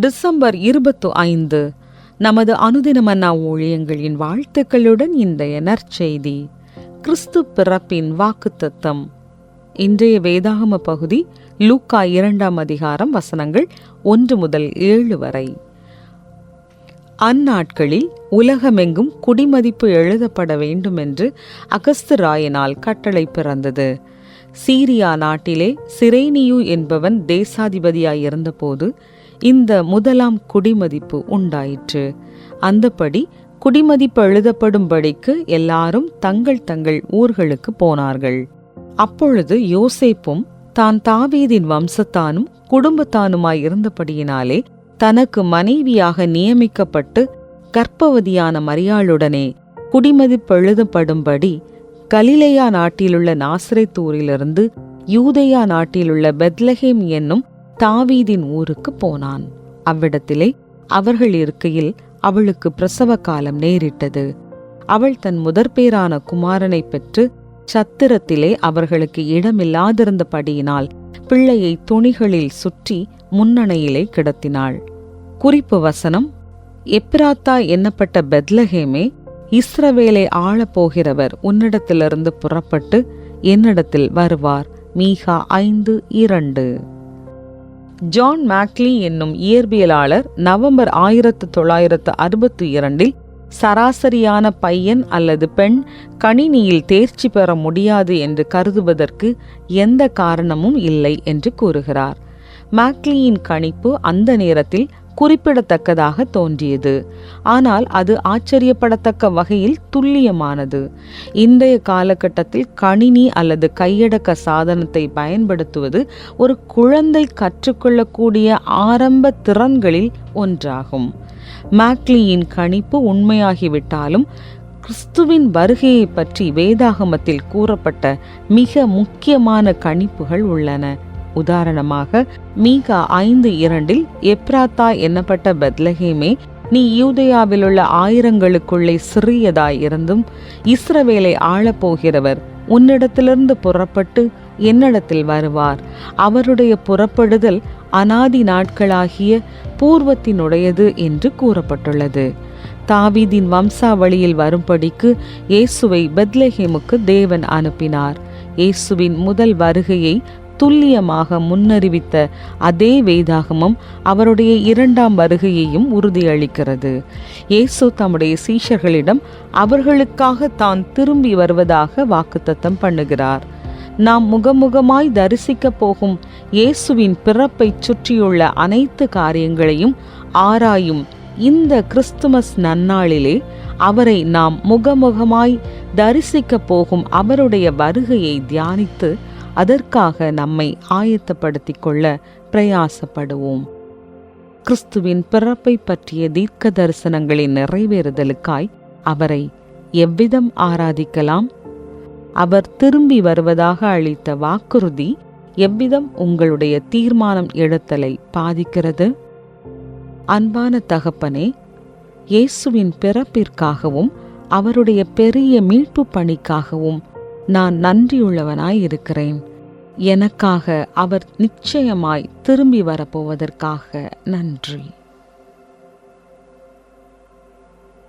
December 25 நமது அனுதின மன்னா ஊழியங்களின் வாழ்த்துக்களுடன் இன்றைய நற்செய்தி. கிறிஸ்து பிறப்பின் வாக்குத்தத்தம். இன்றைய வேதாகம பகுதி லூக்கா 2ஆம் அதிகாரம் வசனங்கள் 1 முதல் 7 வரை. அந்நாட்களில் உலகமெங்கும் குடிமதிப்பு எழுதப்பட வேண்டும் என்று அகஸ்து ராயனால் கட்டளை பிறந்தது. சீரியா நாட்டிலே சிரேனியு என்பவன் தேசாதிபதியாயிருந்தபோது இந்த முதலாம் குடிமதிப்பு உண்டாயிற்று. அந்தபடி குடிமதிப்பு எழுதப்படும்படிக்கு எல்லாரும் தங்கள் தங்கள் ஊர்களுக்கு போனார்கள். அப்பொழுது யோசேப்பும் தான் தாவீதின் வம்சத்தானும் குடும்பத்தானுமாயிருந்தபடியினாலே தனக்கு மனைவியாக நியமிக்கப்பட்டு கர்ப்பவதியான மரியாளுடனே குடிமதிப்பு எழுதப்படும்படி கலிலேயா நாட்டிலுள்ள நாசரேத்தூரிலிருந்து யூதேயா நாட்டிலுள்ள பெத்லகேம் என்னும் தாவீதின் ஊருக்கு போனான். அவ்விடத்திலே அவர்கள் இருக்கையில் அவளுக்கு பிரசவ காலம் நேரிட்டது. அவள் தன் முதற்பேரான குமாரனை பெற்று சத்திரத்திலே அவர்களுக்கு இடமில்லாதிருந்தபடியினால் பிள்ளையை துணிகளில் சுற்றி முன்னணையிலே கிடத்தினாள். குறிப்பு வசனம்: எப்ராத்தா என்னப்பட்ட பெத்லகேமே, இஸ்ரவேலை ஆளப்போகிறவர் உன்னிடத்திலிருந்து புறப்பட்டு என்னிடத்தில் வருவார். மீகா 5:2. ஜான் மேக்லி என்னும் இயற்பியலாளர் நவம்பர் 1962 சராசரியான பையன் அல்லது பெண் கணினியில் தேர்ச்சி பெற முடியாது என்று கருதுவதற்கு எந்த காரணமும் இல்லை என்று கூறுகிறார். மேக்லியின் கணிப்பு அந்த நேரத்தில் குறிப்பிடத்தக்கதாக தோன்றியது. ஆனால் அது ஆச்சரியப்படத்தக்க வகையில் துல்லியமானது. இன்றைய காலகட்டத்தில் கணினி அல்லது கையடக்க சாதனத்தை பயன்படுத்துவது ஒரு குழந்தை கற்றுக்கொள்ளக்கூடிய ஆரம்ப திறன்களில் ஒன்றாகும். மேக்லியின் கணிப்பு உண்மையாகிவிட்டாலும் கிறிஸ்துவின் வருகையை பற்றி வேதாகமத்தில் கூறப்பட்ட மிக முக்கியமான கணிப்புகள் உள்ளன. உதாரணமாக மீகா 5:2 எப்ராத்தா என்னப்பட்ட பெத்லகேமே, நீ யூதேயாவிலுள்ள ஆயிரங்களுக்குள்ளே சிறியதாய் இருந்தும் இஸ்ரவேலை ஆளப்போகிறவர் உன்னிடத்திலிருந்து புறப்பட்டு என்னிடத்தில் வருவார். அவருடைய புறப்படுதல் அநாதி நாட்களாகிய பூர்வத்தினுடையது என்று கூறப்பட்டுள்ளது. தாவீதின் வம்சாவளியில் வரும்படிக்கு இயேசுவை பெத்லகேமுக்கு தேவன் அனுப்பினார். இயேசுவின் முதல் வருகையை துல்லியமாக முன்னறிவித்த அதே வேதாகமம் அவருடைய 2ஆம் வருகையையும் உறுதியளிக்கிறது. இயேசு தம்முடைய சீஷர்களிடம் அவர்களுக்காக தான் திரும்பி வருவதாக வாக்குத்தத்தம் பண்ணுகிறார். நாம் முகமுகமாய் தரிசிக்க போகும் இயேசுவின் பிறப்பை சுற்றியுள்ள அனைத்து காரியங்களையும் ஆராயும் இந்த கிறிஸ்துமஸ் நன்னாளிலே அவரை நாம் முகமுகமாய் தரிசிக்க போகும் அவருடைய வருகையை தியானித்து அதற்காக நம்மை ஆயத்தப்படுத்திக் கொள்ள பிரயாசப்படுவோம். கிறிஸ்துவின் பிறப்பை பற்றிய தீர்க்க தரிசனங்களின் நிறைவேறுதலுக்காய் அவரை எவ்விதம் ஆராதிக்கலாம்? அவர் திரும்பி வருவதாக அளித்த வாக்குறுதி எவ்விதம் உங்களுடைய தீர்மானம் எடுத்தலை பாதிக்கிறது? அன்பான தகப்பனே, இயேசுவின் பிறப்பிற்காகவும் அவருடைய பெரிய மீட்பு பணிக்காகவும் நான் நன்றியுள்ளவனாய் இருக்கிறேன். எனக்காக அவர் நிச்சயமாய் திரும்பி வரப்போவதற்காக நன்றி.